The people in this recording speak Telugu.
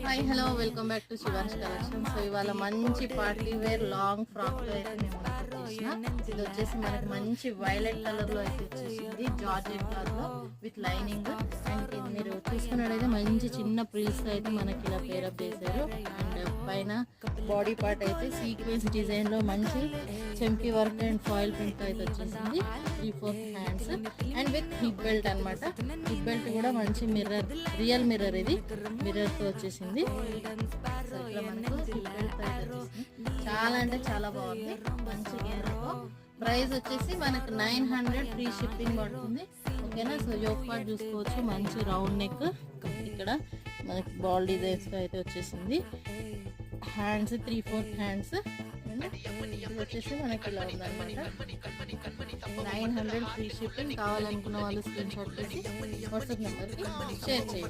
Hi hello welcome back to Shivans collection. So ఇవాళ మంచి పార్టీ వేర్ లాంగ్ ఫ్రాక్ లో అయితే మేము చేసిన ఇది వచ్చేసి మనకి మంచి వైలెట్ కలర్ లో అయితే వచ్చేసింది, జార్జెట్ క్లాత్ లో విత్ లైనింగ్. అండ్ ఇది మీరు చూసుకున్నట్టయితే మంచి చిన్న ప్రిల్స్ అయితే మనకి ఇలా పేరప్ చేశారు. అండ్ పైన బాడీ పార్ట్ అయితే సీక్వెన్స్ డిజైన్ లో మంచి చెంకీ వర్క్ అండ్ ఫాయిల్ ప్రింట్ అయితే వచ్చేసింది. 3/4 hands and with hip belt అనమాట. హిప్ బెల్ట్ కూడా మంచి మిర్రర్, రియల్ మిర్రర్, ఇది మిర్రర్ తో వచ్చేసింది. సో ఇక్కడ మనకు హిప్ బెల్ట్ అయితే వచ్చేసింది. చాలా అంటే చాలా బాగుంది, మంచి గేర్తో. ప్రైస్ వచ్చేసి మనకు 900 ఫ్రీ షిప్పింగ్ పడుతుంది. ఓకేనా. సో యోక్ పార్ట్ చూసుకోవచ్చు, మంచి రౌండ్ నెక్, ఇక్కడ మనకి బాల్ డిజైన్స్ అయితే వచ్చేసింది. హ్యాండ్స్ 3/4 హ్యాండ్స్ ఇది వచ్చేసి మనకి ఇలా ఉందన్నమాట. 900 ఫ్రీ షిప్పింగ్. కావాలనుకున్న వాళ్ళు స్క్రీన్ షాట్ తీసి వాట్సాప్ నెంబర్కి షేర్ చేయండి.